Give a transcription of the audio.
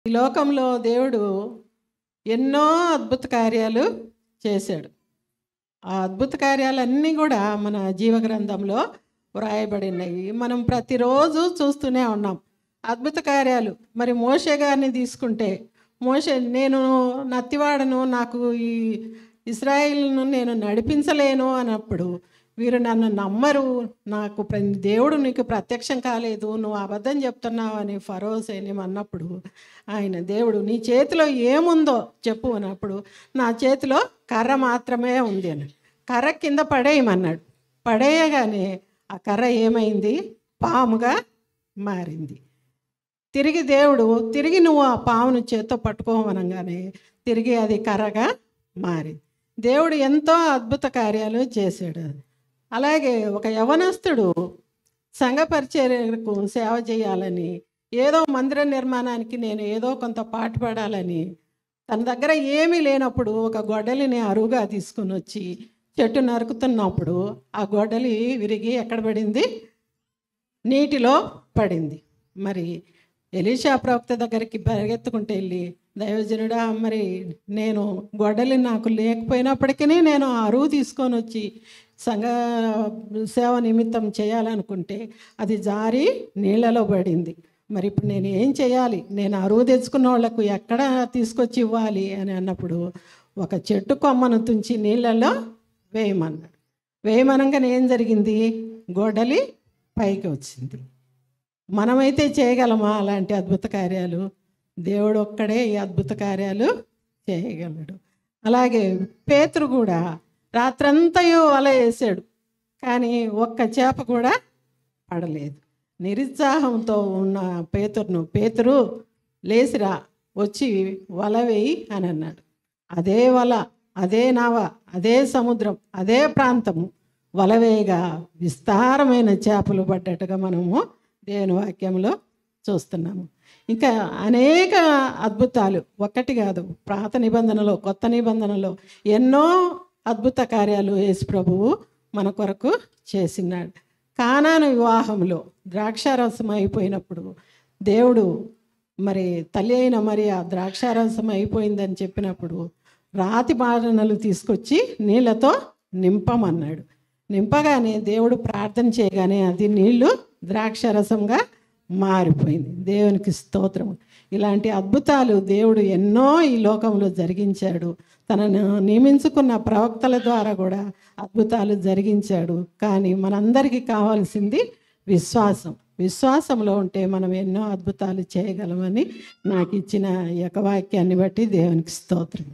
ఈ లోకంలో దేవుడు ఎన్నో అద్భుత కార్యాలు చేశాడు. ఆ అద్భుత కార్యాలన్నీ కూడా మన జీవ గ్రంథంలో వ్రాయబడినాయి. మనం ప్రతిరోజు చూస్తూనే ఉన్నాం అద్భుత కార్యాలు. మరి మోషే గారిని తీసుకుంటే, మోషే నేను నత్తివాడను, నాకు ఈ ఇశ్రాయేలును నేను నడిపించలేను అన్నప్పుడు, వీరు నన్ను నమ్మరు, నాకు దేవుడు నీకు ప్రత్యక్షం కాలేదు, నువ్వు అబద్ధం చెప్తున్నావు అని ఫరో సైన్యం అన్నప్పుడు, ఆయన దేవుడు నీ చేతిలో ఏముందో చెప్పు అన్నప్పుడు, నా చేతిలో కర్ర మాత్రమే ఉంది అని కర్ర కింద పడేయమన్నాడు. పడేయగానే ఆ కర్ర ఏమైంది? పాముగా మారింది. తిరిగి నువ్వు ఆ పామును చేత్తో పట్టుకోమనగానే తిరిగి అది కర్రగా మారింది. దేవుడు ఎంతో అద్భుత కార్యాలు చేశాడు. అలాగే ఒక యవనస్తుడు సంఘ పరిచర్యకు సేవ చేయాలని, ఏదో మందిర నిర్మాణానికి నేను ఏదో కొంత పాటుపడాలని తన దగ్గర ఏమీ లేనప్పుడు ఒక గొడ్డలిని అరువుగా తీసుకుని వచ్చి చెట్టు నరుకుతున్నప్పుడు ఆ గొడ్డలి విరిగి ఎక్కడ పడింది? నీటిలో పడింది. మరి ఎలీషా ప్రవక్త దగ్గరికి పరిగెత్తుకుంటూ వెళ్ళి, దైవజనుడా, మరి నేను గొడ్డలి నాకు లేకపోయినప్పటికీ నేను అరువు తీసుకొని వచ్చి సంఘ సేవ నిమిత్తం చేయాలనుకుంటే అది జారి నీళ్ళలో పడింది. మరి ఇప్పుడు నేను ఏం చేయాలి? నేను అరువు తెచ్చుకున్న వాళ్ళకు ఎక్కడ తీసుకొచ్చి ఇవ్వాలి అని అన్నప్పుడు ఒక చెట్టు కొమ్మను తుంచి నీళ్ళలో వేయమన్నాడు. వేయమనగానే ఏం జరిగింది? గొడ్డలి పైకి వచ్చింది. మనమైతే చేయగలమా అలాంటి అద్భుత కార్యాలు? దేవుడు ఒక్కడే ఈ అద్భుత కార్యాలు చేయగలడు. అలాగే పేతురు కూడా రాత్రంతయు వల వేసాడు, కానీ ఒక్క చేప కూడా పడలేదు. నిరుత్సాహంతో ఉన్న పేతురు లేచిరా, వచ్చి వల వేయి అని అన్నాడు. అదే వల, అదే నావ, అదే సముద్రం, అదే ప్రాంతము వలవేయగా విస్తారమైన చేపలు పడ్డట్టుగా మనము దేవుని వాక్యంలో చూస్తున్నాము. ఇంకా అనేక అద్భుతాలు, ఒక్కటి కాదు, పాత నిబంధనలో కొత్త నిబంధనలో ఎన్నో అద్భుత కార్యాలు యేసు ప్రభువు మన కొరకు చేసినాడు. కానాను వివాహంలో ద్రాక్షారసం అయిపోయినప్పుడు దేవుడు మరి తల్లి అయిన మరియా ద్రాక్షారసం అయిపోయిందని చెప్పినప్పుడు రాతి బారణలు తీసుకొచ్చి నీళ్ళతో నింపమన్నాడు. నింపగానే దేవుడు ప్రార్థన చేయగానే అది నీళ్లు ద్రాక్షరసంగా మారిపోయింది. దేవునికి స్తోత్రం. ఇలాంటి అద్భుతాలు దేవుడు ఎన్నో ఈ లోకంలో జరిగించాడు. తనను నియమించుకున్న ప్రవక్తల ద్వారా కూడా అద్భుతాలు జరిగించాడు. కానీ మనందరికీ కావాల్సింది విశ్వాసం. విశ్వాసంలో ఉంటే మనం ఎన్నో అద్భుతాలు చేయగలమని నాకు ఇచ్చిన ఈ యొక్క వాక్యాన్ని బట్టి దేవునికి స్తోత్రం.